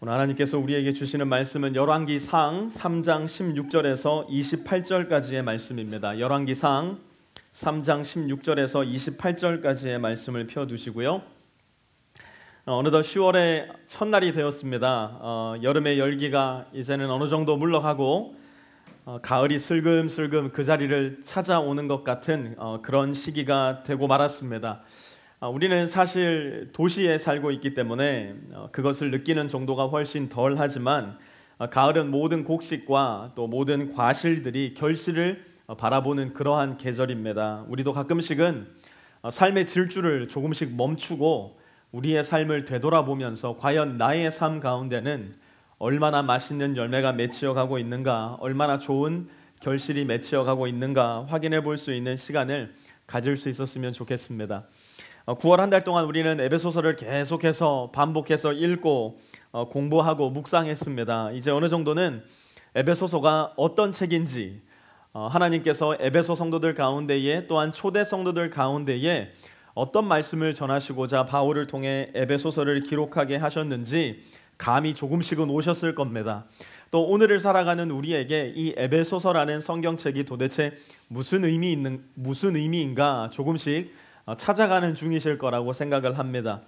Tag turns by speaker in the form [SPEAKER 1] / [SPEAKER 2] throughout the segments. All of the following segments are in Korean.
[SPEAKER 1] 오늘 하나님께서 우리에게 주시는 말씀은 열왕기상 3장 16절에서 28절까지의 말씀입니다. 열왕기상 3장 16절에서 28절까지의 말씀을 펴두시고요. 어느덧 10월의 첫날이 되었습니다. 여름의 열기가 이제는 어느 정도 물러가고 가을이 슬금슬금 그 자리를 찾아오는 것 같은 그런 시기가 되고 말았습니다. 우리는 사실 도시에 살고 있기 때문에 그것을 느끼는 정도가 훨씬 덜하지만 가을은 모든 곡식과 또 모든 과실들이 결실을 바라보는 그러한 계절입니다. 우리도 가끔씩은 삶의 질주를 조금씩 멈추고 우리의 삶을 되돌아보면서 과연 나의 삶 가운데는 얼마나 맛있는 열매가 맺혀가고 있는가, 얼마나 좋은 결실이 맺혀가고 있는가 확인해 볼 수 있는 시간을 가질 수 있었으면 좋겠습니다. 9월 한 달 동안 우리는 에베소서를 계속해서 반복해서 읽고 공부하고 묵상했습니다. 이제 어느 정도는 에베소서가 어떤 책인지, 하나님께서 에베소 성도들 가운데에 또한 초대 성도들 가운데에 어떤 말씀을 전하시고자 바울을 통해 에베소서를 기록하게 하셨는지 감이 조금씩은 오셨을 겁니다. 또 오늘을 살아가는 우리에게 이 에베소서라는 성경책이 도대체 무슨 의미인가 조금씩 찾아가는 중이실 거라고 생각을 합니다.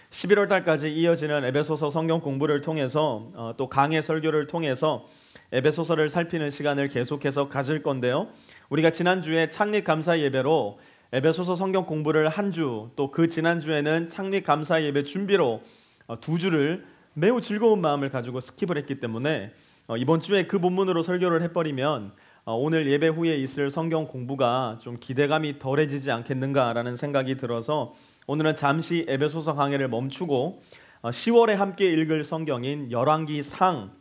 [SPEAKER 1] 11월 달까지 이어지는 에베소서 성경 공부를 통해서 또 강해 설교를 통해서 에베소서를 살피는 시간을 계속해서 가질 건데요. 우리가 지난주에 창립 감사 예배로 에베소서 성경 공부를 한 주, 또 그 지난주에는 창립 감사 예배 준비로 두 주를 매우 즐거운 마음을 가지고 스킵을 했기 때문에 이번 주에 그 본문으로 설교를 해버리면 오늘 예배 후에 있을 성경 공부가 좀 기대감이 덜해지지 않겠는가라는 생각이 들어서 오늘은 잠시 에베소서 강해를 멈추고 10월에 함께 읽을 성경인 열왕기상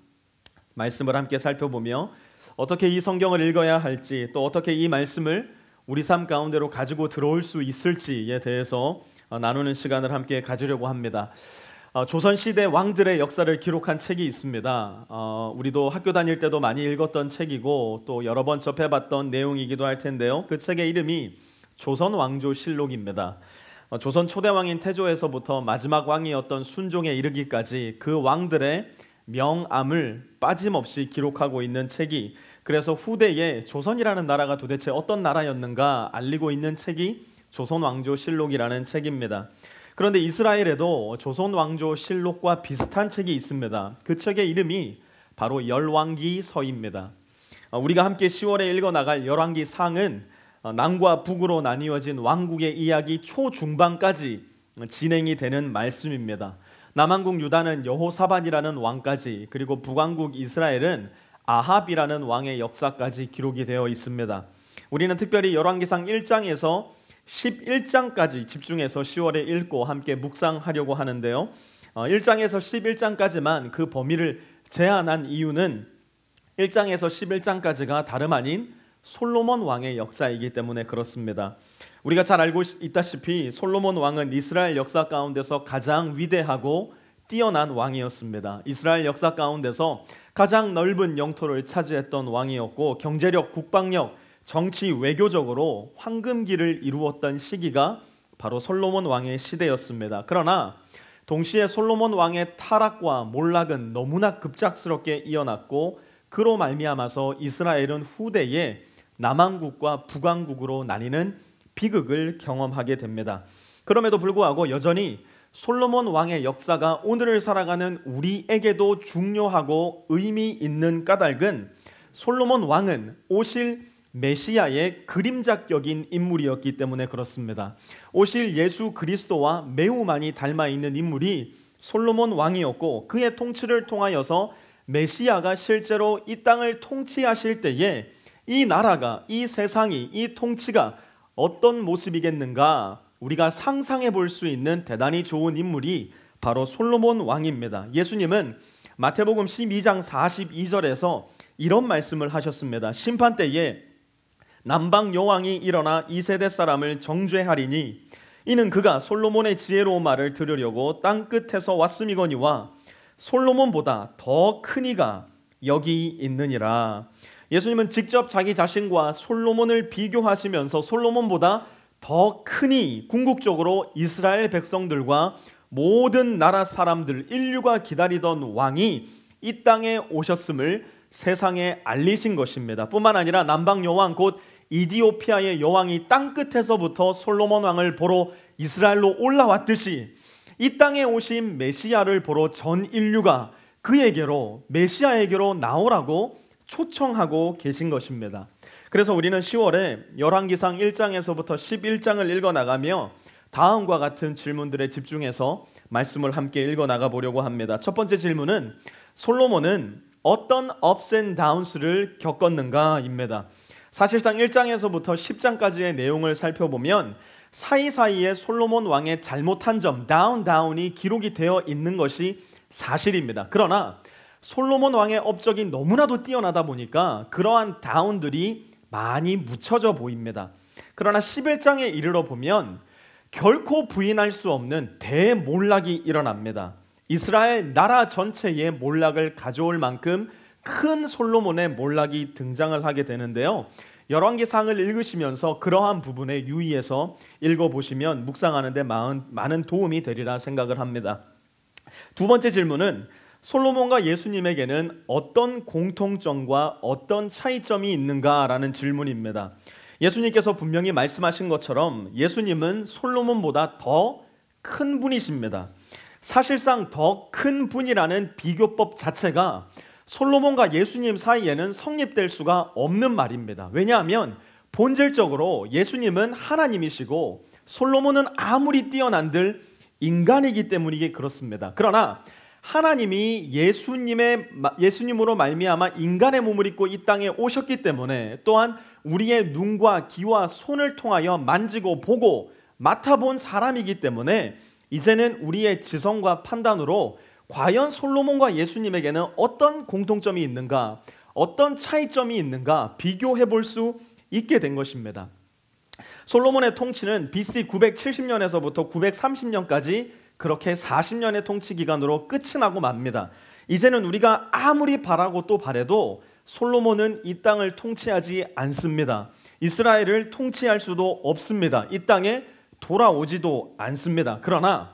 [SPEAKER 1] 말씀을 함께 살펴보며 어떻게 이 성경을 읽어야 할지, 또 어떻게 이 말씀을 우리 삶 가운데로 가지고 들어올 수 있을지에 대해서 나누는 시간을 함께 가지려고 합니다. 조선시대 왕들의 역사를 기록한 책이 있습니다. 우리도 학교 다닐 때도 많이 읽었던 책이고 또 여러 번 접해봤던 내용이기도 할 텐데요. 그 책의 이름이 조선왕조실록입니다. 조선 초대왕인 태조에서부터 마지막 왕이었던 순종에 이르기까지 그 왕들의 명암을 빠짐없이 기록하고 있는 책이, 그래서 후대에 조선이라는 나라가 도대체 어떤 나라였는가 알리고 있는 책이 조선왕조실록이라는 책입니다. 그런데 이스라엘에도 조선왕조실록과 비슷한 책이 있습니다. 그 책의 이름이 바로 열왕기서입니다. 우리가 함께 10월에 읽어나갈 열왕기상은 남과 북으로 나뉘어진 왕국의 이야기 초중반까지 진행이 되는 말씀입니다. 남왕국 유다는 여호사밧이라는 왕까지, 그리고 북왕국 이스라엘은 아합이라는 왕의 역사까지 기록이 되어 있습니다. 우리는 특별히 열왕기상 1장에서 11장까지 집중해서 10월에 읽고 함께 묵상하려고 하는데요. 1장에서 11장까지만 그 범위를 제한한 이유는 1장에서 11장까지가 다름 아닌 솔로몬 왕의 역사이기 때문에 그렇습니다. 우리가 잘 알고 있다시피 솔로몬 왕은 이스라엘 역사 가운데서 가장 위대하고 뛰어난 왕이었습니다. 이스라엘 역사 가운데서 가장 넓은 영토를 차지했던 왕이었고 경제력, 국방력, 정치, 외교적으로 황금기를 이루었던 시기가 바로 솔로몬 왕의 시대였습니다. 그러나 동시에 솔로몬 왕의 타락과 몰락은 너무나 급작스럽게 이어났고 그로 말미암아서 이스라엘은 후대에 남왕국과 북왕국으로 나뉘는 비극을 경험하게 됩니다. 그럼에도 불구하고 여전히 솔로몬 왕의 역사가 오늘을 살아가는 우리에게도 중요하고 의미 있는 까닭은 솔로몬 왕은 오실 메시아의 그림자격인 인물이었기 때문에 그렇습니다. 오실 예수 그리스도와 매우 많이 닮아 있는 인물이 솔로몬 왕이었고 그의 통치를 통하여서 메시아가 실제로 이 땅을 통치하실 때에 이 나라가, 이 세상이, 이 통치가 어떤 모습이겠는가 우리가 상상해 볼 수 있는 대단히 좋은 인물이 바로 솔로몬 왕입니다. 예수님은 마태복음 12장 42절에서 이런 말씀을 하셨습니다. 심판 때에 남방 여왕이 일어나 이 세대 사람을 정죄하리니 이는 그가 솔로몬의 지혜로운 말을 들으려고 땅 끝에서 왔음이거니와 솔로몬보다 더 큰 이가 여기 있느니라. 예수님은 직접 자기 자신과 솔로몬을 비교하시면서 솔로몬보다 더 크니 궁극적으로 이스라엘 백성들과 모든 나라 사람들, 인류가 기다리던 왕이 이 땅에 오셨음을 세상에 알리신 것입니다. 뿐만 아니라 남방 여왕 곧 이디오피아의 여왕이 땅끝에서부터 솔로몬 왕을 보러 이스라엘로 올라왔듯이 이 땅에 오신 메시아를 보러 전 인류가 그에게로, 메시아에게로 나오라고 초청하고 계신 것입니다. 그래서 우리는 10월에 열왕기상 1장에서부터 11장을 읽어나가며 다음과 같은 질문들에 집중해서 말씀을 함께 읽어나가 보려고 합니다. 첫 번째 질문은 솔로몬은 어떤 ups and downs를 겪었는가입니다. 사실상 1장에서부터 10장까지의 내용을 살펴보면 사이사이에 솔로몬 왕의 잘못한 점, 다운이 기록이 되어 있는 것이 사실입니다. 그러나 솔로몬 왕의 업적이 너무나도 뛰어나다 보니까 그러한 다운들이 많이 묻혀져 보입니다. 그러나 11장에 이르러 보면 결코 부인할 수 없는 대몰락이 일어납니다. 이스라엘 나라 전체에 몰락을 가져올 만큼 큰 솔로몬의 몰락이 등장을 하게 되는데요. 열왕기상을 읽으시면서 그러한 부분에 유의해서 읽어보시면 묵상하는 데 많은 도움이 되리라 생각을 합니다. 두 번째 질문은 솔로몬과 예수님에게는 어떤 공통점과 어떤 차이점이 있는가라는 질문입니다. 예수님께서 분명히 말씀하신 것처럼 예수님은 솔로몬보다 더 큰 분이십니다. 사실상 더 큰 분이라는 비교법 자체가 솔로몬과 예수님 사이에는 성립될 수가 없는 말입니다. 왜냐하면 본질적으로 예수님은 하나님이시고 솔로몬은 아무리 뛰어난들 인간이기 때문이게 그렇습니다. 그러나 하나님이 예수님으로 말미암아 인간의 몸을 입고 이 땅에 오셨기 때문에 또한 우리의 눈과 귀와 손을 통하여 만지고 보고 맡아본 사람이기 때문에 이제는 우리의 지성과 판단으로 과연 솔로몬과 예수님에게는 어떤 공통점이 있는가, 어떤 차이점이 있는가 비교해 볼 수 있게 된 것입니다. 솔로몬의 통치는 BC 970년에서부터 930년까지 그렇게 40년의 통치 기간으로 끝이 나고 맙니다. 이제는 우리가 아무리 바라고 또 바라도 솔로몬은 이 땅을 통치하지 않습니다. 이스라엘을 통치할 수도 없습니다. 이 땅에 돌아오지도 않습니다. 그러나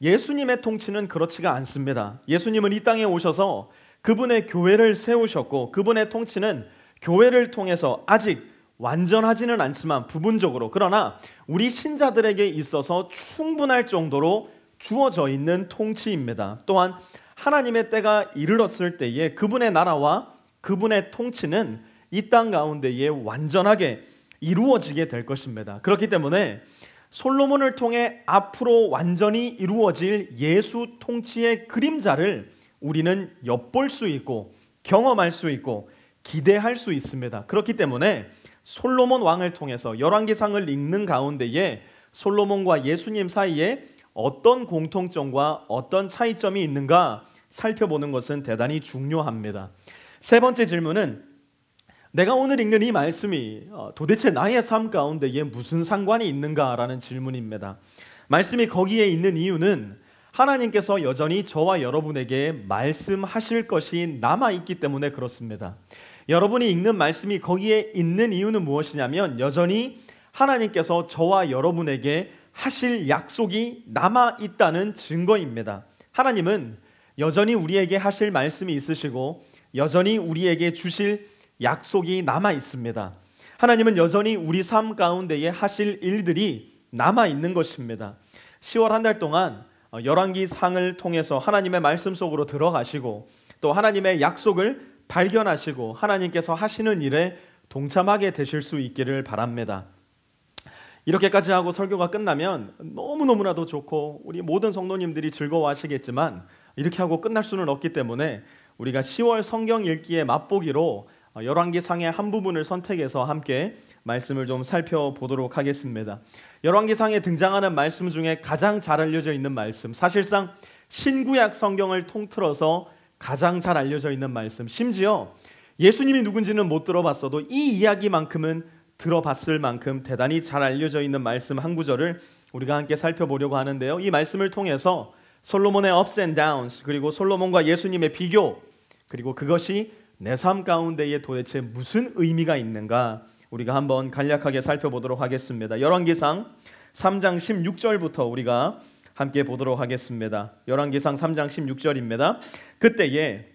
[SPEAKER 1] 예수님의 통치는 그렇지가 않습니다. 예수님은 이 땅에 오셔서 그분의 교회를 세우셨고 그분의 통치는 교회를 통해서 아직 완전하지는 않지만 부분적으로, 그러나 우리 신자들에게 있어서 충분할 정도로 주어져 있는 통치입니다. 또한 하나님의 때가 이르렀을 때에 그분의 나라와 그분의 통치는 이 땅 가운데에 완전하게 이루어지게 될 것입니다. 그렇기 때문에 솔로몬을 통해 앞으로 완전히 이루어질 예수 통치의 그림자를 우리는 엿볼 수 있고 경험할 수 있고 기대할 수 있습니다. 그렇기 때문에 솔로몬 왕을 통해서 열왕기상을 읽는 가운데에 솔로몬과 예수님 사이에 어떤 공통점과 어떤 차이점이 있는가 살펴보는 것은 대단히 중요합니다. 세 번째 질문은 내가 오늘 읽는 이 말씀이 도대체 나의 삶 가운데에 무슨 상관이 있는가라는 질문입니다. 말씀이 거기에 있는 이유는 하나님께서 여전히 저와 여러분에게 말씀하실 것이 남아있기 때문에 그렇습니다. 여러분이 읽는 말씀이 거기에 있는 이유는 무엇이냐면 여전히 하나님께서 저와 여러분에게 하실 약속이 남아있다는 증거입니다. 하나님은 여전히 우리에게 하실 말씀이 있으시고 여전히 우리에게 주실 약속이 남아있습니다. 하나님은 여전히 우리 삶 가운데에 하실 일들이 남아있는 것입니다. 10월 한 달 동안 열왕기상을 통해서 하나님의 말씀 속으로 들어가시고 또 하나님의 약속을 발견하시고 하나님께서 하시는 일에 동참하게 되실 수 있기를 바랍니다. 이렇게까지 하고 설교가 끝나면 너무너무나도 좋고 우리 모든 성도님들이 즐거워하시겠지만 이렇게 하고 끝날 수는 없기 때문에 우리가 10월 성경 읽기의 맛보기로 열왕기상의 한 부분을 선택해서 함께 말씀을 좀 살펴보도록 하겠습니다. 열왕기상에 등장하는 말씀 중에 가장 잘 알려져 있는 말씀, 사실상 신구약 성경을 통틀어서 가장 잘 알려져 있는 말씀, 심지어 예수님이 누군지는 못 들어봤어도 이 이야기만큼은 들어봤을 만큼 대단히 잘 알려져 있는 말씀 한 구절을 우리가 함께 살펴보려고 하는데요. 이 말씀을 통해서 솔로몬의 ups and downs, 그리고 솔로몬과 예수님의 비교, 그리고 그것이 내 삶 가운데에 도대체 무슨 의미가 있는가 우리가 한번 간략하게 살펴보도록 하겠습니다. 열왕기상 3장 16절부터 우리가 함께 보도록 하겠습니다. 열왕기상 3장 16절입니다. 그때에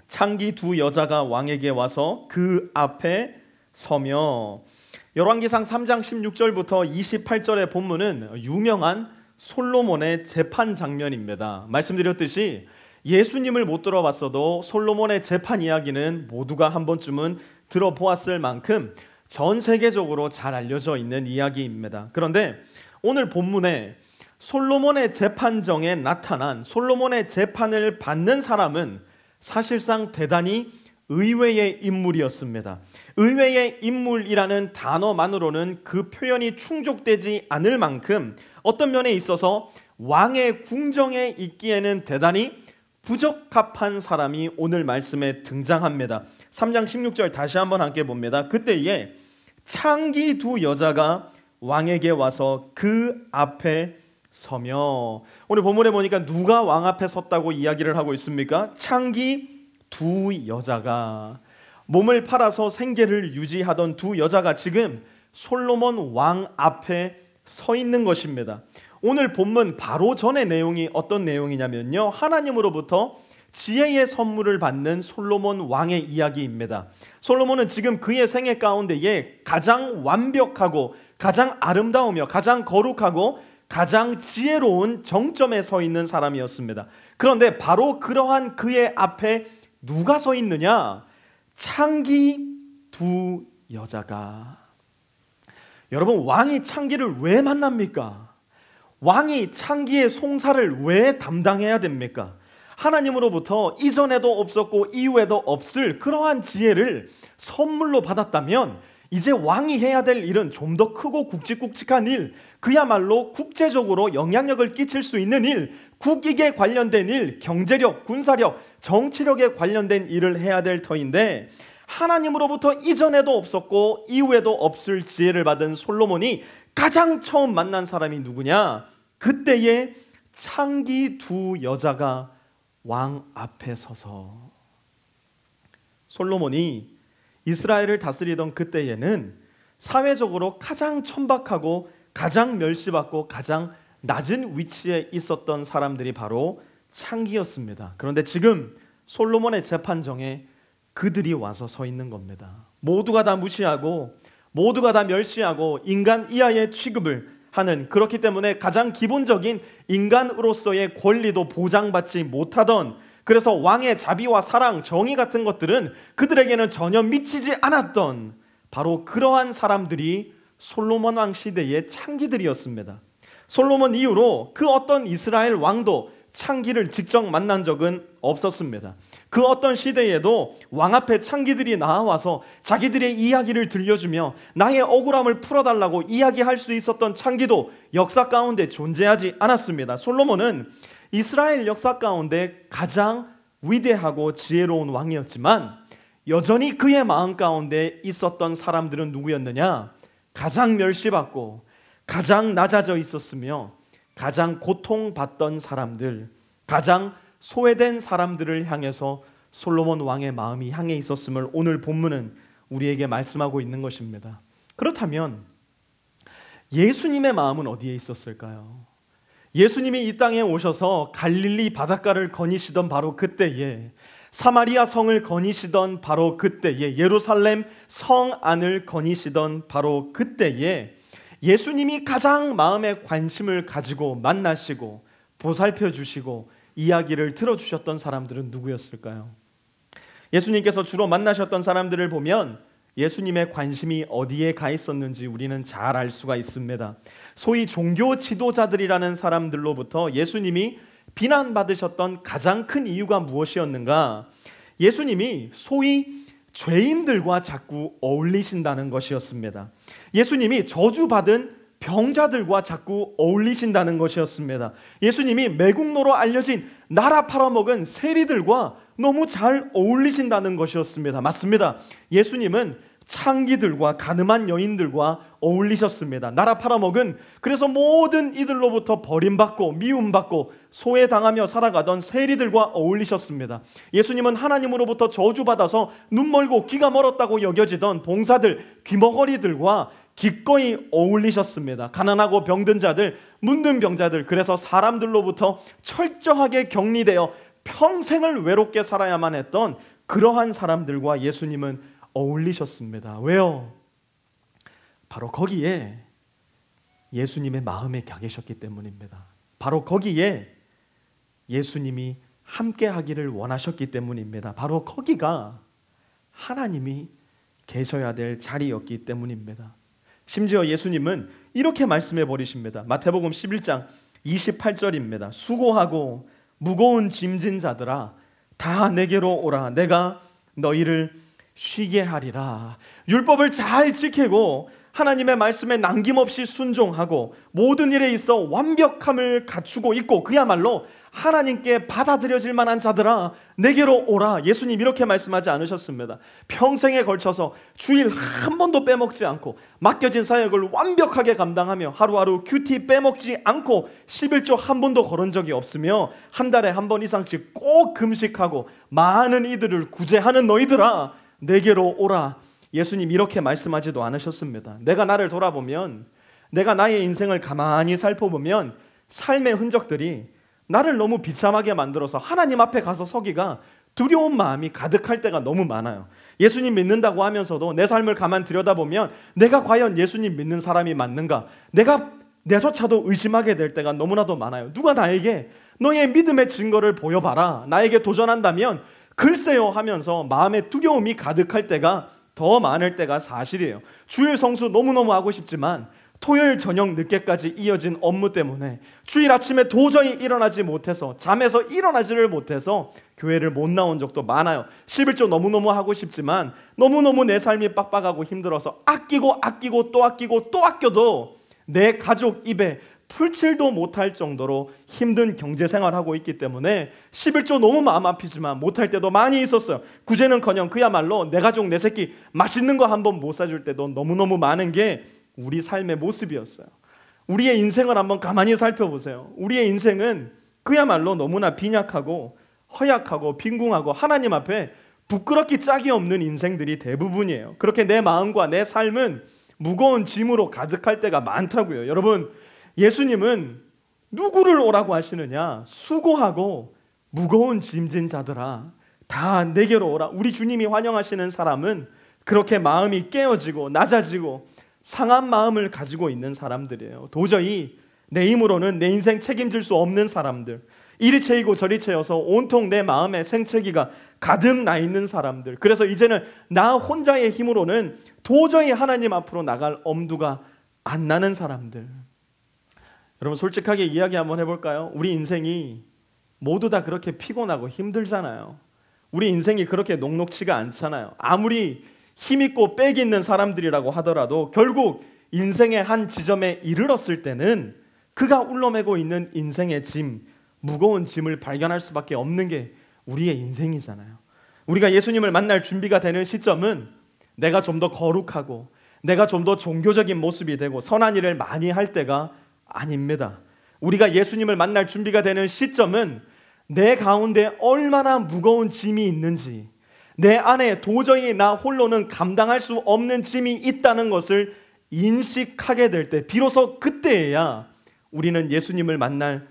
[SPEAKER 1] 창기 두 여자가 왕에게 와서 그 앞에 서며, 열왕기상 3장 16절부터 28절의 본문은 유명한 솔로몬의 재판 장면입니다. 말씀드렸듯이 예수님을 못 들어봤어도 솔로몬의 재판 이야기는 모두가 한 번쯤은 들어보았을 만큼 전 세계적으로 잘 알려져 있는 이야기입니다. 그런데 오늘 본문에 솔로몬의 재판정에 나타난 솔로몬의 재판을 받는 사람은 사실상 대단히 의외의 인물이었습니다. 의외의 인물이라는 단어만으로는 그 표현이 충족되지 않을 만큼 어떤 면에 있어서 왕의 궁정에 있기에는 대단히 부적합한 사람이 오늘 말씀에 등장합니다. 3장 16절 다시 한번 함께 봅니다. 그때에 창기 두 여자가 왕에게 와서 그 앞에 서며, 오늘 본문에 보니까 누가 왕 앞에 섰다고 이야기를 하고 있습니까? 창기 두 여자가, 몸을 팔아서 생계를 유지하던 두 여자가 지금 솔로몬 왕 앞에 서 있는 것입니다. 오늘 본문 바로 전의 내용이 어떤 내용이냐면요, 하나님으로부터 지혜의 선물을 받는 솔로몬 왕의 이야기입니다. 솔로몬은 지금 그의 생애 가운데에 가장 완벽하고 가장 아름다우며 가장 거룩하고 가장 지혜로운 정점에 서 있는 사람이었습니다. 그런데 바로 그러한 그의 앞에 누가 서 있느냐? 창기 두 여자가. 여러분, 왕이 창기를 왜 만납니까? 왕이 창기의 송사를 왜 담당해야 됩니까? 하나님으로부터 이전에도 없었고 이후에도 없을 그러한 지혜를 선물로 받았다면 이제 왕이 해야 될 일은 좀 더 크고 굵직굵직한 일, 그야말로 국제적으로 영향력을 끼칠 수 있는 일, 국익에 관련된 일, 경제력, 군사력, 정치력에 관련된 일을 해야 될 터인데, 하나님으로부터 이전에도 없었고 이후에도 없을 지혜를 받은 솔로몬이 가장 처음 만난 사람이 누구냐? 그때에 창기 두 여자가 왕 앞에 서서, 솔로몬이 이스라엘을 다스리던 그때에는 사회적으로 가장 천박하고 가장 멸시받고 가장 낮은 위치에 있었던 사람들이 바로 창기였습니다. 그런데 지금 솔로몬의 재판정에 그들이 와서 서 있는 겁니다. 모두가 다 무시하고 모두가 다 멸시하고 인간 이하의 취급을 하는, 그렇기 때문에 가장 기본적인 인간으로서의 권리도 보장받지 못하던, 그래서 왕의 자비와 사랑, 정의 같은 것들은 그들에게는 전혀 미치지 않았던 바로 그러한 사람들이 솔로몬 왕 시대의 창기들이었습니다. 솔로몬 이후로 그 어떤 이스라엘 왕도 창기를 직접 만난 적은 없었습니다. 그 어떤 시대에도 왕 앞에 창기들이 나와서 자기들의 이야기를 들려주며 나의 억울함을 풀어달라고 이야기할 수 있었던 창기도 역사 가운데 존재하지 않았습니다. 솔로몬은 이스라엘 역사 가운데 가장 위대하고 지혜로운 왕이었지만 여전히 그의 마음 가운데 있었던 사람들은 누구였느냐? 가장 멸시받고 가장 낮아져 있었으며 가장 고통받던 사람들, 가장 소외된 사람들을 향해서 솔로몬 왕의 마음이 향해 있었음을 오늘 본문은 우리에게 말씀하고 있는 것입니다. 그렇다면 예수님의 마음은 어디에 있었을까요? 예수님이 이 땅에 오셔서 갈릴리 바닷가를 거니시던 바로 그때에, 사마리아 성을 거니시던 바로 그때에, 예루살렘 성 안을 거니시던 바로 그때에 예수님이 가장 마음에 관심을 가지고 만나시고 보살펴 주시고 이야기를 들어주셨던 사람들은 누구였을까요? 예수님께서 주로 만나셨던 사람들을 보면 예수님의 관심이 어디에 가 있었는지 우리는 잘 알 수가 있습니다. 소위 종교 지도자들이라는 사람들로부터 예수님이 비난받으셨던 가장 큰 이유가 무엇이었는가? 예수님이 소위 죄인들과 자꾸 어울리신다는 것이었습니다. 예수님이 저주받은 병자들과 자꾸 어울리신다는 것이었습니다. 예수님이 매국노로 알려진 나라 팔아먹은 세리들과 너무 잘 어울리신다는 것이었습니다. 맞습니다. 예수님은 창기들과 가늠한 여인들과 어울리셨습니다. 나라 팔아먹은, 그래서 모든 이들로부터 버림받고 미움받고 소외당하며 살아가던 세리들과 어울리셨습니다. 예수님은 하나님으로부터 저주받아서 눈 멀고 귀가 멀었다고 여겨지던 봉사들, 귀머거리들과 기꺼이 어울리셨습니다. 가난하고 병든 자들, 문든 병자들, 그래서 사람들로부터 철저하게 격리되어 평생을 외롭게 살아야만 했던 그러한 사람들과 예수님은 어울리셨습니다. 왜요? 바로 거기에 예수님의 마음에 가 계셨기 때문입니다. 바로 거기에 예수님이 함께 하기를 원하셨기 때문입니다. 바로 거기가 하나님이 계셔야 될 자리였기 때문입니다. 심지어 예수님은 이렇게 말씀해 버리십니다. 마태복음 11장 28절입니다. 수고하고 무거운 짐진 자들아 다 내게로 오라. 내가 너희를 쉬게 하리라. 율법을 잘 지키고 하나님의 말씀에 남김없이 순종하고 모든 일에 있어 완벽함을 갖추고 있고 그야말로 하나님께 받아들여질 만한 자들아 내게로 오라. 예수님 이렇게 말씀하지 않으셨습니다. 평생에 걸쳐서 주일 한 번도 빼먹지 않고 맡겨진 사역을 완벽하게 감당하며 하루하루 큐티 빼먹지 않고 11조 한 번도 거른 적이 없으며 한 달에 한 번 이상씩 꼭 금식하고 많은 이들을 구제하는 너희들아 내게로 오라. 예수님 이렇게 말씀하지도 않으셨습니다. 내가 나를 돌아보면, 내가 나의 인생을 가만히 살펴보면 삶의 흔적들이 나를 너무 비참하게 만들어서 하나님 앞에 가서 서기가 두려운 마음이 가득할 때가 너무 많아요. 예수님 믿는다고 하면서도 내 삶을 가만 들여다보면 내가 과연 예수님 믿는 사람이 맞는가? 내가 내조차도 의심하게 될 때가 너무나도 많아요. 누가 나에게 너의 믿음의 증거를 보여봐라, 나에게 도전한다면 글쎄요 하면서 마음에 두려움이 가득할 때가 더 많을 때가 사실이에요. 주일 성수 너무너무 하고 싶지만 토요일 저녁 늦게까지 이어진 업무 때문에 주일 아침에 도저히 일어나지 못해서, 잠에서 일어나지를 못해서 교회를 못 나온 적도 많아요. 11조 너무너무 하고 싶지만 너무너무 내 삶이 빡빡하고 힘들어서 아끼고 또 아끼고 또 아껴도 내 가족 입에 풀칠도 못할 정도로 힘든 경제생활하고 있기 때문에 11조 너무 마음 아프지만 못할 때도 많이 있었어요. 구제는커녕 그야말로 내 가족 내 새끼 맛있는 거 한번 못 사줄 때도 너무너무 많은 게 우리 삶의 모습이었어요. 우리의 인생을 한번 가만히 살펴보세요. 우리의 인생은 그야말로 너무나 빈약하고 허약하고 빈궁하고 하나님 앞에 부끄럽기 짝이 없는 인생들이 대부분이에요. 그렇게 내 마음과 내 삶은 무거운 짐으로 가득할 때가 많다고요. 여러분, 예수님은 누구를 오라고 하시느냐? 수고하고 무거운 짐진 자들아 다 내게로 오라. 우리 주님이 환영하시는 사람은 그렇게 마음이 깨어지고 낮아지고 상한 마음을 가지고 있는 사람들이에요. 도저히 내 힘으로는 내 인생 책임질 수 없는 사람들, 이리 채이고 저리 채여서 온통 내 마음에 생채기가 가득 나 있는 사람들, 그래서 이제는 나 혼자의 힘으로는 도저히 하나님 앞으로 나갈 엄두가 안 나는 사람들. 여러분 솔직하게 이야기 한번 해볼까요? 우리 인생이 모두 다 그렇게 피곤하고 힘들잖아요. 우리 인생이 그렇게 녹록치가 않잖아요. 아무리 힘있고 빽 있는 사람들이라고 하더라도 결국 인생의 한 지점에 이르렀을 때는 그가 울러매고 있는 인생의 짐, 무거운 짐을 발견할 수밖에 없는 게 우리의 인생이잖아요. 우리가 예수님을 만날 준비가 되는 시점은 내가 좀 더 거룩하고 내가 좀 더 종교적인 모습이 되고 선한 일을 많이 할 때가 아닙니다. 우리가 예수님을 만날 준비가 되는 시점은 내 가운데 얼마나 무거운 짐이 있는지, 내 안에 도저히 나 홀로는 감당할 수 없는 짐이 있다는 것을 인식하게 될 때, 비로소 그때에야 우리는 예수님을 만날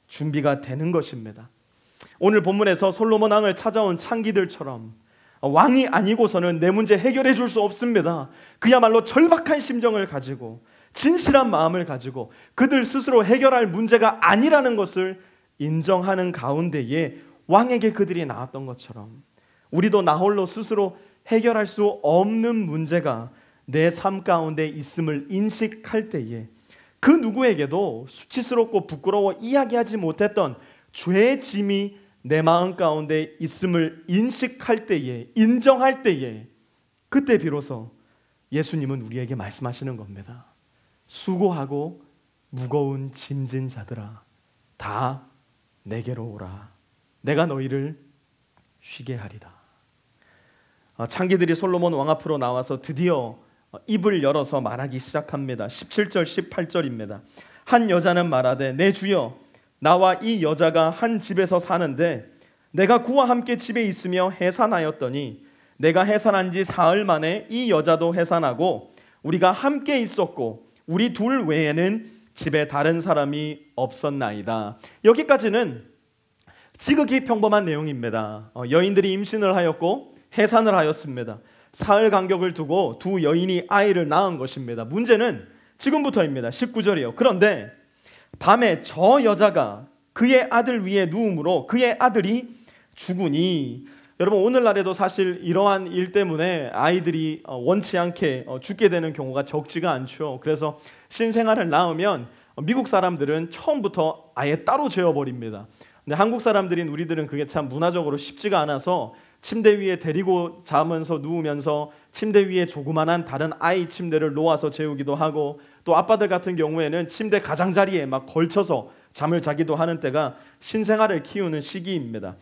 [SPEAKER 1] 준비가 되는 것입니다. 오늘 본문에서 솔로몬 왕을 찾아온 창기들처럼 왕이 아니고서는 내 문제 해결해 줄 수 없습니다. 그야말로 절박한 심정을 가지고 진실한 마음을 가지고 그들 스스로 해결할 문제가 아니라는 것을 인정하는 가운데에 왕에게 그들이 나왔던 것처럼 우리도 나 홀로 스스로 해결할 수 없는 문제가 내 삶 가운데 있음을 인식할 때에 그 누구에게도 수치스럽고 부끄러워 이야기하지 못했던 죄의 짐이 내 마음 가운데 있음을 인식할 때에, 인정할 때에, 그때 비로소 예수님은 우리에게 말씀하시는 겁니다. 수고하고 무거운 짐진 자들아 다 내게로 오라. 내가 너희를 쉬게 하리라. 창기들이 솔로몬 왕 앞으로 나와서 드디어 입을 열어서 말하기 시작합니다. 17절 18절입니다. 한 여자는 말하되 내 주여, 나와 이 여자가 한 집에서 사는데 내가 그와 함께 집에 있으며 해산하였더니 내가 해산한 지 사흘 만에 이 여자도 해산하고 우리가 함께 있었고 우리 둘 외에는 집에 다른 사람이 없었나이다. 여기까지는 지극히 평범한 내용입니다. 여인들이 임신을 하였고 해산을 하였습니다. 사흘 간격을 두고 두 여인이 아이를 낳은 것입니다. 문제는 지금부터입니다. 19절이요. 그런데 밤에 저 여자가 그의 아들 위에 누움으로 그의 아들이 죽으니, 여러분 오늘날에도 사실 이러한 일 때문에 아이들이 원치 않게 죽게 되는 경우가 적지가 않죠. 그래서 신생아를 낳으면 미국 사람들은 처음부터 아예 따로 재워버립니다. 근데 한국 사람들인 우리들은 그게 참 문화적으로 쉽지가 않아서 침대 위에 데리고 자면서 누우면서 침대 위에 조그만한 다른 아이 침대를 놓아서 재우기도 하고, 또 아빠들 같은 경우에는 침대 가장자리에 막 걸쳐서 잠을 자기도 하는 때가 신생아를 키우는 시기입니다.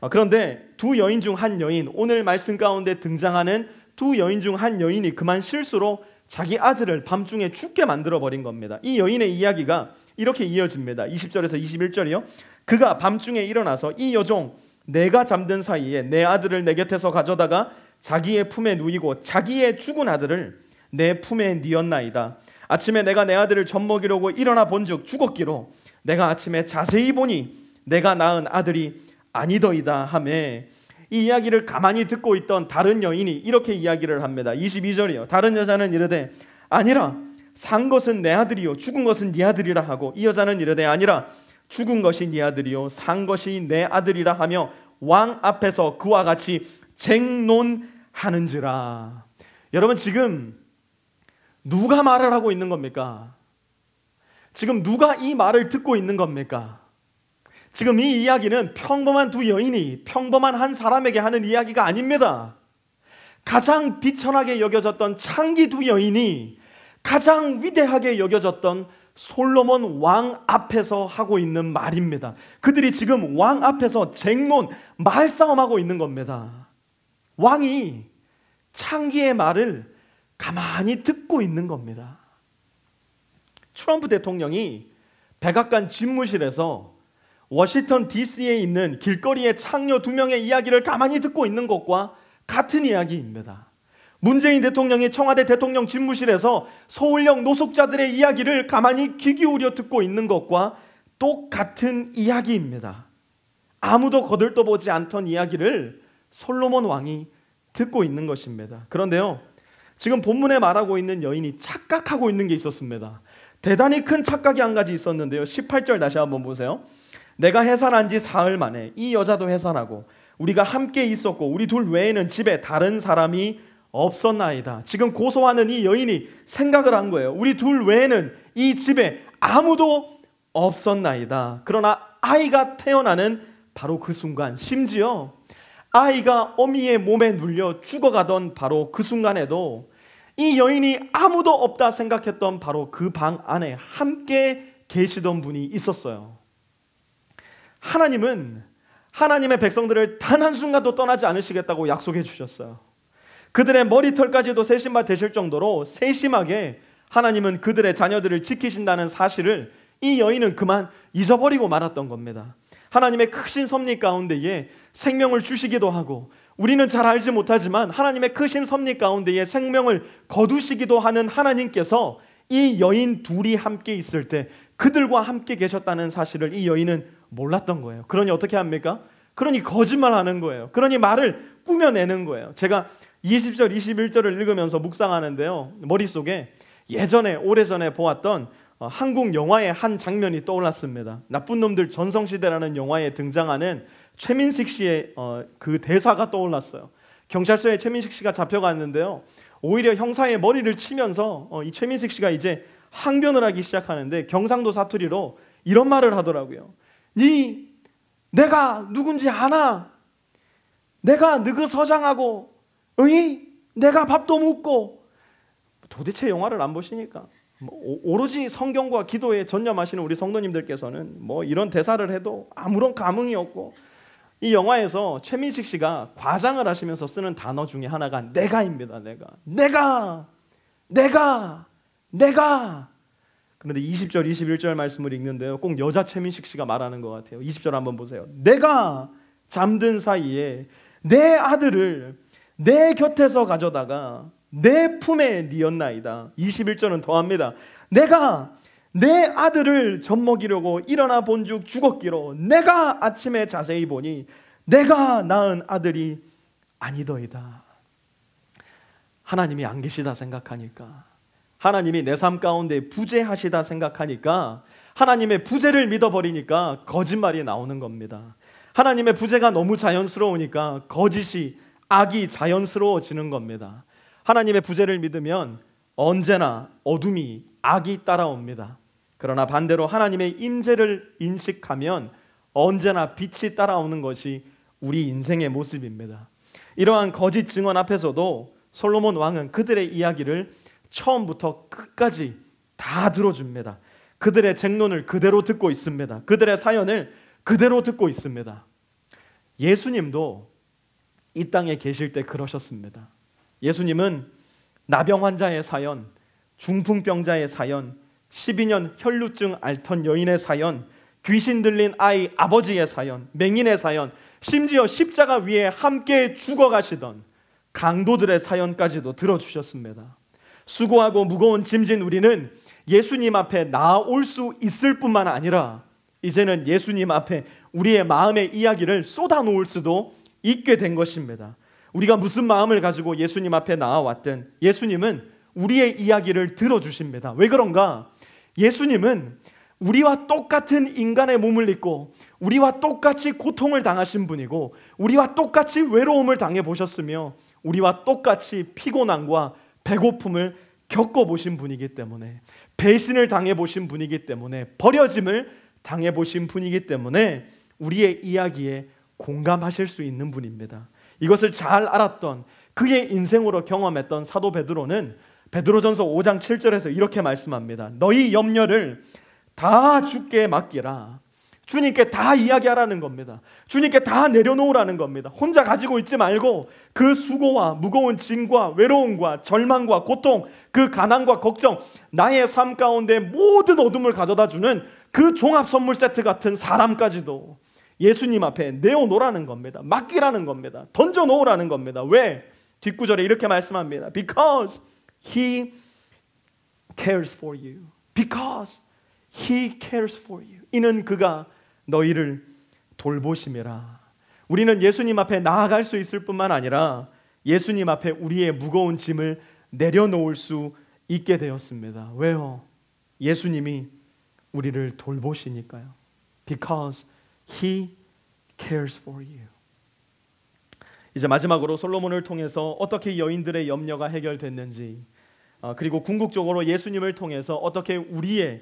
[SPEAKER 1] 그런데 두 여인 중 한 여인, 오늘 말씀 가운데 등장하는 두 여인 중 한 여인이 그만 실수로 자기 아들을 밤중에 죽게 만들어버린 겁니다. 이 여인의 이야기가 이렇게 이어집니다. 20절에서 21절이요. 그가 밤중에 일어나서 이 여종 내가 잠든 사이에 내 아들을 내 곁에서 가져다가 자기의 품에 누이고 자기의 죽은 아들을 내 품에 뉘었나이다. 아침에 내가 내 아들을 젖먹이려고 일어나 본즉 죽었기로 내가 아침에 자세히 보니 내가 낳은 아들이 아니더이다 하매, 이 이야기를 가만히 듣고 있던 다른 여인이 이렇게 이야기를 합니다. 22절이요. 다른 여자는 이르되 아니라 산 것은 내 아들이요 죽은 것은 네 아들이라 하고, 이 여자는 이르되 아니라 죽은 것이 네 아들이요 산 것이 내 아들이라 하며 왕 앞에서 그와 같이 쟁론하는지라. 여러분 지금 누가 말을 하고 있는 겁니까? 지금 누가 이 말을 듣고 있는 겁니까? 지금 이 이야기는 평범한 두 여인이 평범한 한 사람에게 하는 이야기가 아닙니다. 가장 비천하게 여겨졌던 창기 두 여인이 가장 위대하게 여겨졌던 솔로몬 왕 앞에서 하고 있는 말입니다. 그들이 지금 왕 앞에서 쟁론, 말싸움하고 있는 겁니다. 왕이 창기의 말을 가만히 듣고 있는 겁니다. 트럼프 대통령이 백악관 집무실에서 워싱턴 DC에 있는 길거리의 창녀 두 명의 이야기를 가만히 듣고 있는 것과 같은 이야기입니다. 문재인 대통령이 청와대 대통령 집무실에서 서울역 노숙자들의 이야기를 가만히 귀 기울여 듣고 있는 것과 똑같은 이야기입니다. 아무도 거들떠보지 않던 이야기를 솔로몬 왕이 듣고 있는 것입니다. 그런데요, 지금 본문에 말하고 있는 여인이 착각하고 있는 게 있었습니다. 대단히 큰 착각이 한 가지 있었는데요. 18절 다시 한번 보세요. 내가 해산한 지 사흘 만에 이 여자도 해산하고 우리가 함께 있었고 우리 둘 외에는 집에 다른 사람이 없었나이다. 지금 고소하는 이 여인이 생각을 한 거예요. 우리 둘 외에는 이 집에 아무도 없었나이다. 그러나 아이가 태어나는 바로 그 순간, 심지어 아이가 어미의 몸에 눌려 죽어가던 바로 그 순간에도 이 여인이 아무도 없다 생각했던 바로 그 방 안에 함께 계시던 분이 있었어요. 하나님은 하나님의 백성들을 단 한순간도 떠나지 않으시겠다고 약속해 주셨어요. 그들의 머리털까지도 세심바 되실 정도로 세심하게 하나님은 그들의 자녀들을 지키신다는 사실을 이 여인은 그만 잊어버리고 말았던 겁니다. 하나님의 크신 섭리 가운데에 생명을 주시기도 하고, 우리는 잘 알지 못하지만 하나님의 크신 섭리 가운데에 생명을 거두시기도 하는 하나님께서 이 여인 둘이 함께 있을 때 그들과 함께 계셨다는 사실을 이 여인은 몰랐던 거예요. 그러니 어떻게 합니까? 그러니 거짓말하는 거예요. 그러니 말을 꾸며내는 거예요. 제가 20절, 21절을 읽으면서 묵상하는데요, 머릿속에 예전에 오래전에 보았던 한국 영화의 한 장면이 떠올랐습니다. 나쁜 놈들 전성시대라는 영화에 등장하는 최민식 씨의 그 대사가 떠올랐어요. 경찰서에 최민식 씨가 잡혀갔는데요, 오히려 형사의 머리를 치면서 이 최민식 씨가 이제 항변을 하기 시작하는데 경상도 사투리로 이런 말을 하더라고요. 내가 누군지 아나? 내가 너그 서장하고 내가 밥도 묻고. 도대체 영화를 안 보시니까 오로지 성경과 기도에 전념하시는 우리 성도님들께서는 이런 대사를 해도 아무런 감흥이 없고, 이 영화에서 최민식 씨가 과장을 하시면서 쓰는 단어 중에 하나가 내가입니다. 내가. 그런데 20절, 21절 말씀을 읽는데요, 꼭 여자 최민식 씨가 말하는 것 같아요. 20절 한번 보세요. 내가 잠든 사이에 내 아들을 내 곁에서 가져다가 내 품에 뉘었나이다. 21절은 더합니다. 내가 내 아들을 젖먹이려고 일어나 본즉 죽었기로 내가 아침에 자세히 보니 내가 낳은 아들이 아니더이다. 하나님이 안 계시다 생각하니까, 하나님이 내 삶 가운데 부재하시다 생각하니까, 하나님의 부재를 믿어버리니까 거짓말이 나오는 겁니다. 하나님의 부재가 너무 자연스러우니까 거짓이, 악이 자연스러워지는 겁니다. 하나님의 부재를 믿으면 언제나 어둠이, 악이 따라옵니다. 그러나 반대로 하나님의 임재를 인식하면 언제나 빛이 따라오는 것이 우리 인생의 모습입니다. 이러한 거짓 증언 앞에서도 솔로몬 왕은 그들의 이야기를 처음부터 끝까지 다 들어줍니다. 그들의 쟁론을 그대로 듣고 있습니다. 그들의 사연을 그대로 듣고 있습니다. 예수님도 이 땅에 계실 때 그러셨습니다. 예수님은 나병 환자의 사연, 중풍병자의 사연, 12년 혈루증 앓던 여인의 사연, 귀신 들린 아이 아버지의 사연, 맹인의 사연, 심지어 십자가 위에 함께 죽어가시던 강도들의 사연까지도 들어주셨습니다. 수고하고 무거운 짐진 우리는 예수님 앞에 나아올 수 있을 뿐만 아니라 이제는 예수님 앞에 우리의 마음의 이야기를 쏟아놓을 수도 있게 된 것입니다. 우리가 무슨 마음을 가지고 예수님 앞에 나아왔든 예수님은 우리의 이야기를 들어주십니다. 왜 그런가? 예수님은 우리와 똑같은 인간의 몸을 입고 우리와 똑같이 고통을 당하신 분이고 우리와 똑같이 외로움을 당해보셨으며 우리와 똑같이 피곤함과 배고픔을 겪어보신 분이기 때문에, 배신을 당해보신 분이기 때문에, 버려짐을 당해보신 분이기 때문에 우리의 이야기에 공감하실 수 있는 분입니다. 이것을 잘 알았던, 그의 인생으로 경험했던 사도 베드로는 베드로전서 5장 7절에서 이렇게 말씀합니다. 너희 염려를 다 주께 맡기라. 주님께 다 이야기하라는 겁니다. 주님께 다 내려놓으라는 겁니다. 혼자 가지고 있지 말고 그 수고와 무거운 짐과 외로움과 절망과 고통, 그 가난과 걱정, 나의 삶 가운데 모든 어둠을 가져다 주는 그 종합 선물 세트 같은 사람까지도 예수님 앞에 내어놓으라는 겁니다. 맡기라는 겁니다. 던져놓으라는 겁니다. 왜? 뒷구절에 이렇게 말씀합니다. Because He cares for you. Because He cares for you. 이는 그가 너희를 돌보심이라. 우리는 예수님 앞에 나아갈 수 있을 뿐만 아니라 예수님 앞에 우리의 무거운 짐을 내려놓을 수 있게 되었습니다. 왜요? 예수님이 우리를 돌보시니까요. Because He cares for you. 이제 마지막으로 솔로몬을 통해서 어떻게 여인들의 염려가 해결됐는지, 그리고 궁극적으로 예수님을 통해서 어떻게 우리의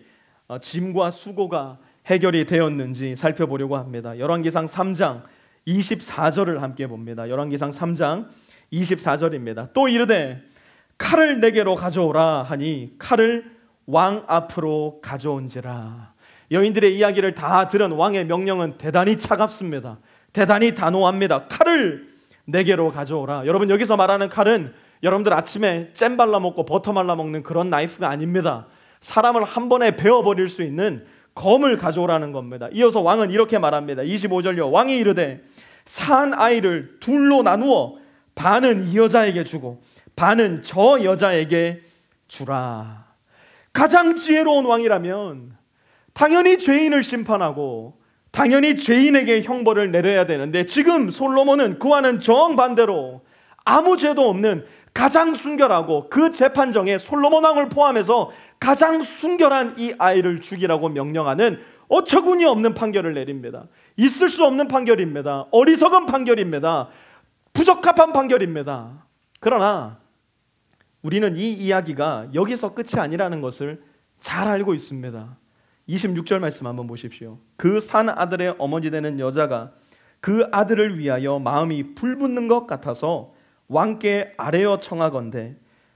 [SPEAKER 1] 짐과 수고가 해결이 되었는지 살펴보려고 합니다. 열왕기상 3장 24절을 함께 봅니다. 열왕기상 3장 24절입니다. 또 이르되 칼을 내게로 가져오라 하니 칼을 왕 앞으로 가져온지라. 여인들의 이야기를 다 들은 왕의 명령은 대단히 차갑습니다. 대단히 단호합니다. 칼을 내게로 가져오라. 여러분, 여기서 말하는 칼은 여러분들 아침에 잼 발라 먹고 버터 말라 먹는 그런 나이프가 아닙니다. 사람을 한 번에 베어버릴 수 있는 검을 가져오라는 겁니다. 이어서 왕은 이렇게 말합니다. 25절요. 왕이 이르되 산 아이를 둘로 나누어 반은 이 여자에게 주고 반은 저 여자에게 주라. 가장 지혜로운 왕이라면 당연히 죄인을 심판하고 당연히 죄인에게 형벌을 내려야 되는데, 지금 솔로몬은 그와는 정반대로 아무 죄도 없는 가장 순결하고 그 재판정에 솔로몬 왕을 포함해서 가장 순결한 이 아이를 죽이라고 명령하는 어처구니 없는 판결을 내립니다. 있을 수 없는 판결입니다. 어리석은 판결입니다. 부적합한 판결입니다. 그러나 우리는 이 이야기가 여기서 끝이 아니라는 것을 잘 알고 있습니다. 26절 말씀 한번 보십시오. 그 산 아들의 어머니 되는 여자가 그 아들을 위하여 마음이 불붙는 것 같아서 왕께 아뢰어 청하건대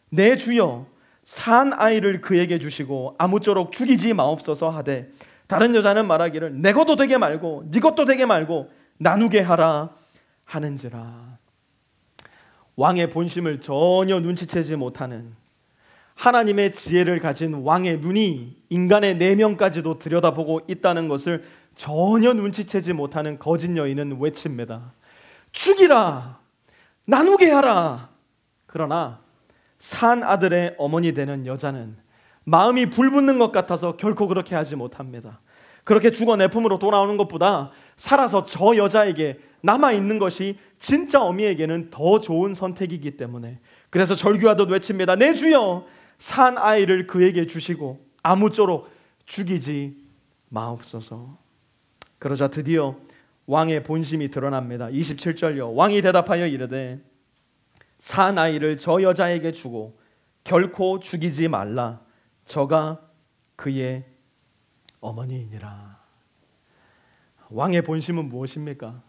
[SPEAKER 1] 내 주여 산 아이를 그에게 주시고 아무쪼록 죽이지 마옵소서 하되, 다른 여자는 말하기를 내 것도 되게 말고 네 것도 되게 말고 나누게 하라 하는지라. 왕의 본심을 전혀 눈치채지 못하는, 하나님의 지혜를 가진 왕의 눈이 인간의 내면까지도 들여다보고 있다는 것을 전혀 눈치채지 못하는 거짓 여인은 외칩니다. 죽이라, 나누게 하라. 그러나 산 아들의 어머니 되는 여자는 마음이 불붙는 것 같아서 결코 그렇게 하지 못합니다. 그렇게 죽어 내 품으로 돌아오는 것보다 살아서 저 여자에게 남아있는 것이 진짜 어미에게는 더 좋은 선택이기 때문에, 그래서 절규하듯 외칩니다. 내 주여, 산 아이를 그에게 주시고 아무쪼록 죽이지 마옵소서. 그러자 드디어 왕의 본심이 드러납니다. 27절요. 왕이 대답하여 이르되 산 아이를 저 여자에게 주고 결코 죽이지 말라. 저가 그의 어머니이니라. 왕의 본심은 무엇입니까?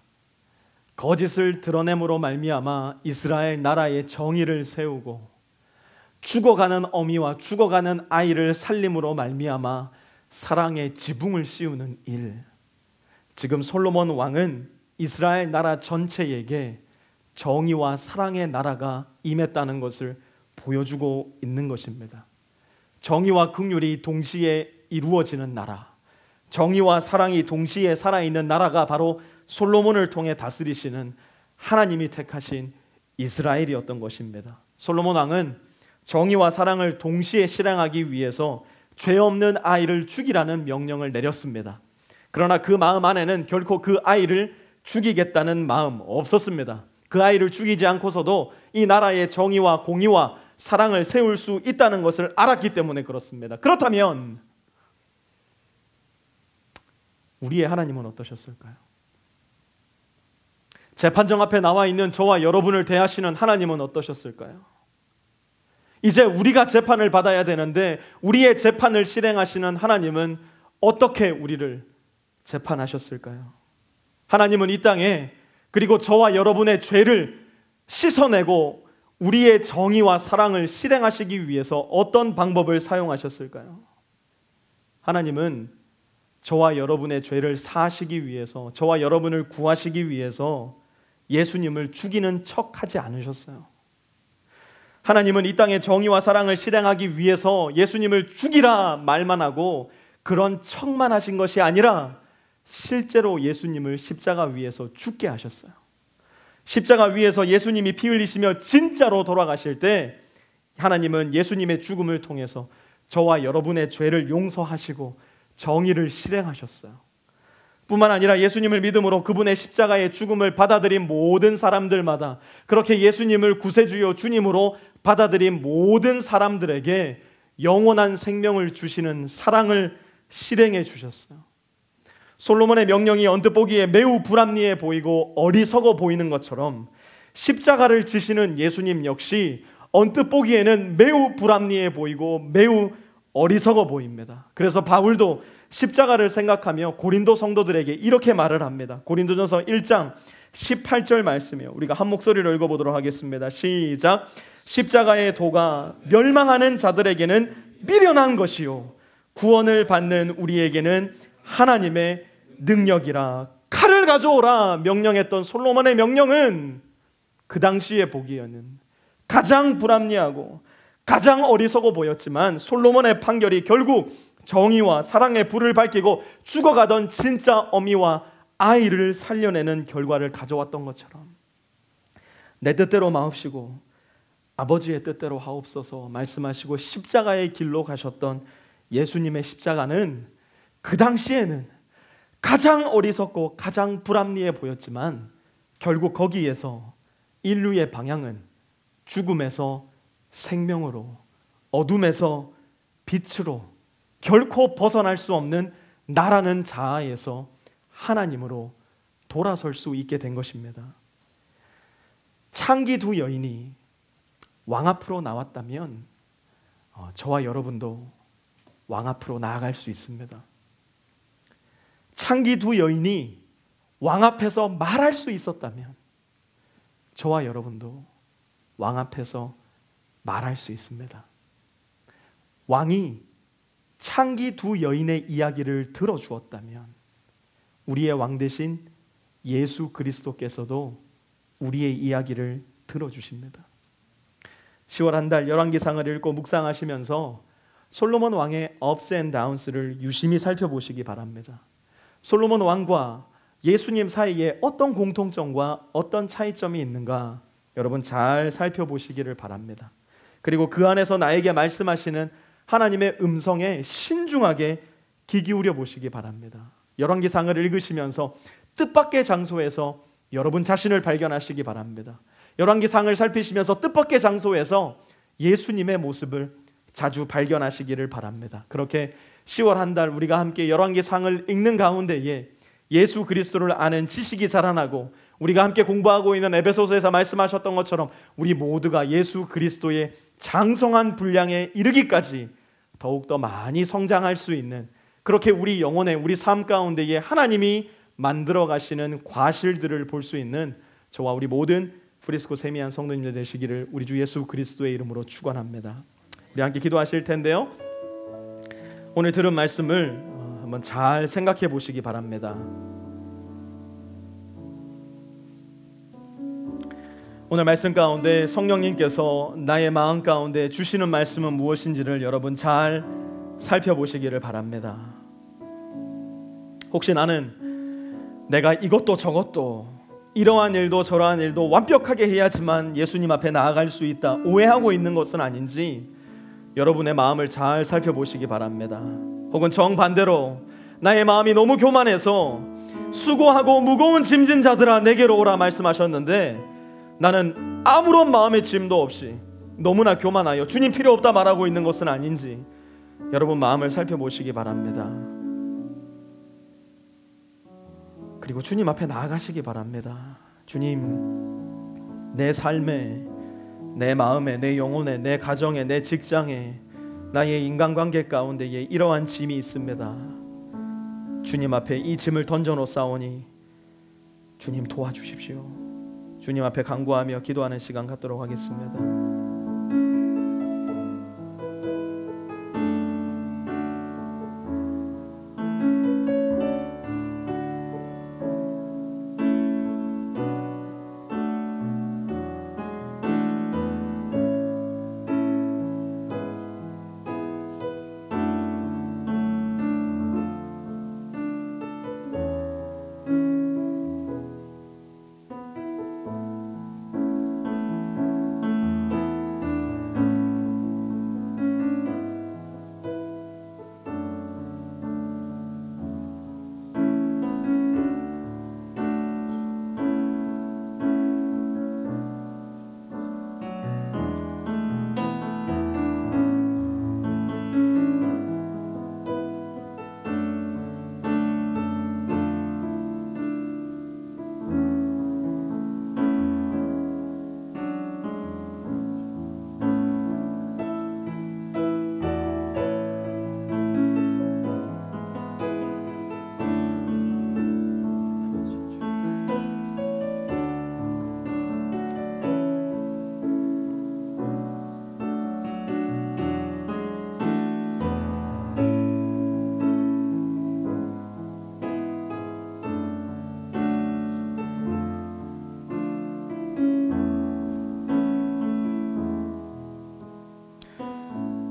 [SPEAKER 1] 거짓을 드러냄으로 말미암아 이스라엘 나라의 정의를 세우고 죽어가는 어미와 죽어가는 아이를 살림으로 말미암아 사랑의 지붕을 씌우는 일. 지금 솔로몬 왕은 이스라엘 나라 전체에게 정의와 사랑의 나라가 임했다는 것을 보여주고 있는 것입니다. 정의와 긍휼이 동시에 이루어지는 나라, 정의와 사랑이 동시에 살아있는 나라가 바로 솔로몬을 통해 다스리시는 하나님이 택하신 이스라엘이었던 것입니다. 솔로몬 왕은 정의와 사랑을 동시에 실행하기 위해서 죄 없는 아이를 죽이라는 명령을 내렸습니다. 그러나 그 마음 안에는 결코 그 아이를 죽이겠다는 마음 없었습니다. 그 아이를 죽이지 않고서도 이 나라의 정의와 공의와 사랑을 세울 수 있다는 것을 알았기 때문에 그렇습니다. 그렇다면 우리의 하나님은 어떠셨을까요? 재판정 앞에 나와 있는 저와 여러분을 대하시는 하나님은 어떠셨을까요? 이제 우리가 재판을 받아야 되는데 우리의 재판을 실행하시는 하나님은 어떻게 우리를 재판하셨을까요? 하나님은 이 땅에 그리고 저와 여러분의 죄를 씻어내고 우리의 정의와 사랑을 실행하시기 위해서 어떤 방법을 사용하셨을까요? 하나님은 저와 여러분의 죄를 사하시기 위해서, 저와 여러분을 구하시기 위해서 예수님을 죽이는 척하지 않으셨어요. 하나님은 이 땅에 정의와 사랑을 실행하기 위해서 예수님을 죽이라 말만 하고 그런 척만 하신 것이 아니라 실제로 예수님을 십자가 위에서 죽게 하셨어요. 십자가 위에서 예수님이 피 흘리시며 진짜로 돌아가실 때 하나님은 예수님의 죽음을 통해서 저와 여러분의 죄를 용서하시고 정의를 실행하셨어요. 뿐만 아니라 예수님을 믿음으로 그분의 십자가의 죽음을 받아들인 모든 사람들마다, 그렇게 예수님을 구세주요 주님으로 받아들인 모든 사람들에게 영원한 생명을 주시는 사랑을 실행해 주셨어요. 솔로몬의 명령이 언뜻 보기에 매우 불합리해 보이고 어리석어 보이는 것처럼 십자가를 지시는 예수님 역시 언뜻 보기에는 매우 불합리해 보이고 매우 어리석어 보입니다. 그래서 바울도 십자가를 생각하며 고린도 성도들에게 이렇게 말을 합니다. 고린도전서 1장 18절 말씀이요. 우리가 한 목소리로 읽어보도록 하겠습니다. 시작. 십자가의 도가 멸망하는 자들에게는 미련한 것이요 구원을 받는 우리에게는 하나님의 능력이라. 칼을 가져오라 명령했던 솔로몬의 명령은 그 당시에 보기에는 가장 불합리하고 가장 어리석어 보였지만 솔로몬의 판결이 결국 정의와 사랑의 불을 밝히고 죽어가던 진짜 어미와 아이를 살려내는 결과를 가져왔던 것처럼 내 뜻대로 마옵시고 아버지의 뜻대로 하옵소서 말씀하시고 십자가의 길로 가셨던 예수님의 십자가는 그 당시에는 가장 어리석고 가장 불합리해 보였지만 결국 거기에서 인류의 방향은 죽음에서 생명으로, 어둠에서 빛으로, 결코 벗어날 수 없는 나라는 자아에서 하나님으로 돌아설 수 있게 된 것입니다. 창기 두 여인이 왕 앞으로 나왔다면 저와 여러분도 왕 앞으로 나아갈 수 있습니다. 창기 두 여인이 왕 앞에서 말할 수 있었다면 저와 여러분도 왕 앞에서 말할 수 있습니다. 왕이 창기 두 여인의 이야기를 들어주었다면 우리의 왕 대신 예수 그리스도께서도 우리의 이야기를 들어주십니다. 10월 한 달 열왕기상을 읽고 묵상하시면서 솔로몬 왕의 ups and downs를 유심히 살펴보시기 바랍니다. 솔로몬 왕과 예수님 사이에 어떤 공통점과 어떤 차이점이 있는가 여러분 잘 살펴보시기를 바랍니다. 그리고 그 안에서 나에게 말씀하시는 하나님의 음성에 신중하게 귀 기울여 보시기 바랍니다. 열왕기상을 읽으시면서 뜻밖의 장소에서 여러분 자신을 발견하시기 바랍니다. 열왕기상을 살피시면서 뜻밖의 장소에서 예수님의 모습을 자주 발견하시기를 바랍니다. 그렇게 10월 한 달 우리가 함께 열왕기상을 읽는 가운데에 예수 그리스도를 아는 지식이 자라나고, 우리가 함께 공부하고 있는 에베소서에서 말씀하셨던 것처럼 우리 모두가 예수 그리스도의 장성한 분량에 이르기까지 더욱더 많이 성장할 수 있는, 그렇게 우리 영혼에, 우리 삶 가운데에 하나님이 만들어 가시는 과실들을 볼 수 있는 저와 우리 모든 프리스코 세미한 성도님들 되시기를 우리 주 예수 그리스도의 이름으로 축원합니다. 우리 함께 기도하실 텐데요, 오늘 들은 말씀을 한번 잘 생각해 보시기 바랍니다. 오늘 말씀 가운데 성령님께서 나의 마음 가운데 주시는 말씀은 무엇인지를 여러분 잘 살펴보시기를 바랍니다. 혹시 나는 내가 이것도 저것도 이러한 일도 저러한 일도 완벽하게 해야지만 예수님 앞에 나아갈 수 있다 오해하고 있는 것은 아닌지 여러분의 마음을 잘 살펴보시기 바랍니다. 혹은 정반대로 나의 마음이 너무 교만해서 수고하고 무거운 짐진 자들아 내게로 오라 말씀하셨는데 나는 아무런 마음의 짐도 없이 너무나 교만하여 주님 필요 없다 말하고 있는 것은 아닌지 여러분 마음을 살펴보시기 바랍니다. 그리고 주님 앞에 나아가시기 바랍니다. 주님, 내 삶에, 내 마음에, 내 영혼에, 내 가정에, 내 직장에, 나의 인간관계 가운데에 이러한 짐이 있습니다. 주님 앞에 이 짐을 던져놓사오니 주님 도와주십시오. 주님 앞에 간구하며 기도하는 시간 갖도록 하겠습니다.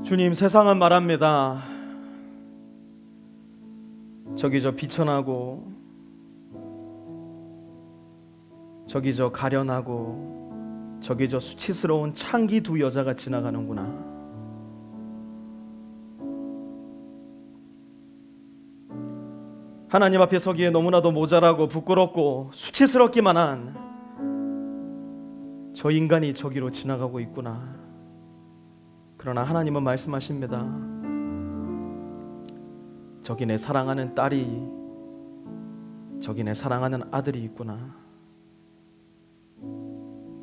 [SPEAKER 1] 주님, 세상은 말합니다. 저기 저 비천하고 저기 저 가련하고 저기 저 수치스러운 창기 두 여자가 지나가는구나. 하나님 앞에 서기에 너무나도 모자라고 부끄럽고 수치스럽기만 한 저 인간이 저기로 지나가고 있구나. 그러나 하나님은 말씀하십니다. 저기 내 사랑하는 딸이, 저기 내 사랑하는 아들이 있구나.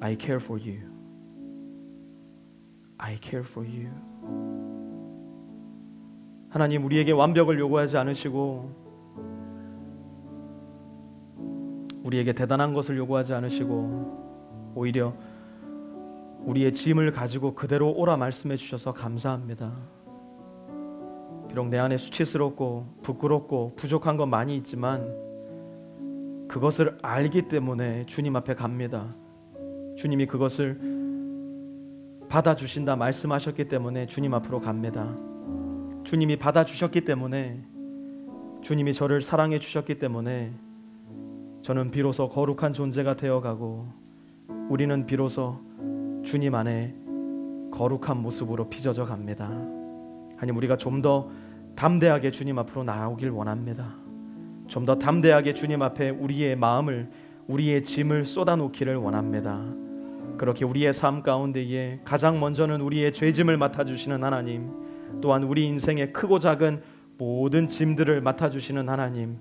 [SPEAKER 1] I care for you. I care for you. 하나님, 우리에게 완벽을 요구하지 않으시고 우리에게 대단한 것을 요구하지 않으시고 오히려 우리의 짐을 가지고 그대로 오라 말씀해 주셔서 감사합니다. 비록 내 안에 수치스럽고 부끄럽고 부족한 건 많이 있지만 그것을 알기 때문에 주님 앞에 갑니다. 주님이 그것을 받아주신다 말씀하셨기 때문에 주님 앞으로 갑니다. 주님이 받아주셨기 때문에, 주님이 저를 사랑해 주셨기 때문에 저는 비로소 거룩한 존재가 되어가고 우리는 비로소 주님 안에 거룩한 모습으로 빚어져 갑니다. 하나님, 우리가 좀 더 담대하게 주님 앞으로 나아오길 원합니다. 좀 더 담대하게 주님 앞에 우리의 마음을, 우리의 짐을 쏟아놓기를 원합니다. 그렇게 우리의 삶 가운데에 가장 먼저는 우리의 죄짐을 맡아주시는 하나님, 또한 우리 인생의 크고 작은 모든 짐들을 맡아주시는 하나님,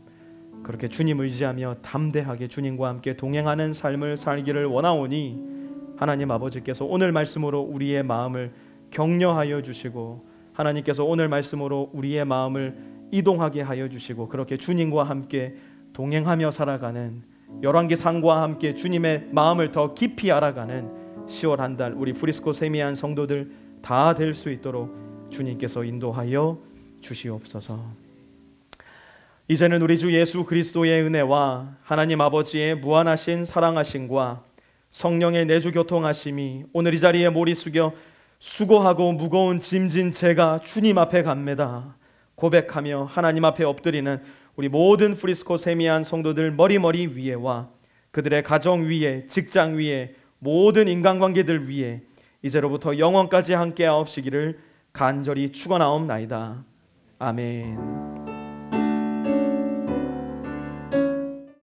[SPEAKER 1] 그렇게 주님 의지하며 담대하게 주님과 함께 동행하는 삶을 살기를 원하오니 하나님 아버지께서 오늘 말씀으로 우리의 마음을 격려하여 주시고, 하나님께서 오늘 말씀으로 우리의 마음을 이동하게 하여 주시고, 그렇게 주님과 함께 동행하며 살아가는, 열왕기상과 함께 주님의 마음을 더 깊이 알아가는 10월 한 달 우리 프리스코 세미한 성도들 다 될 수 있도록 주님께서 인도하여 주시옵소서. 이제는 우리 주 예수 그리스도의 은혜와 하나님 아버지의 무한하신 사랑하심과 성령의 내주 교통하심이 오늘 이 자리에 머리 숙여 수고하고 무거운 짐진 제가 주님 앞에 갑니다 고백하며 하나님 앞에 엎드리는 우리 모든 프리스코 세미한 성도들 머리 위에와 그들의 가정 위에, 직장 위에, 모든 인간관계들 위에 이제로부터 영원까지 함께 하옵시기를 간절히 축원하옵나이다. 아멘.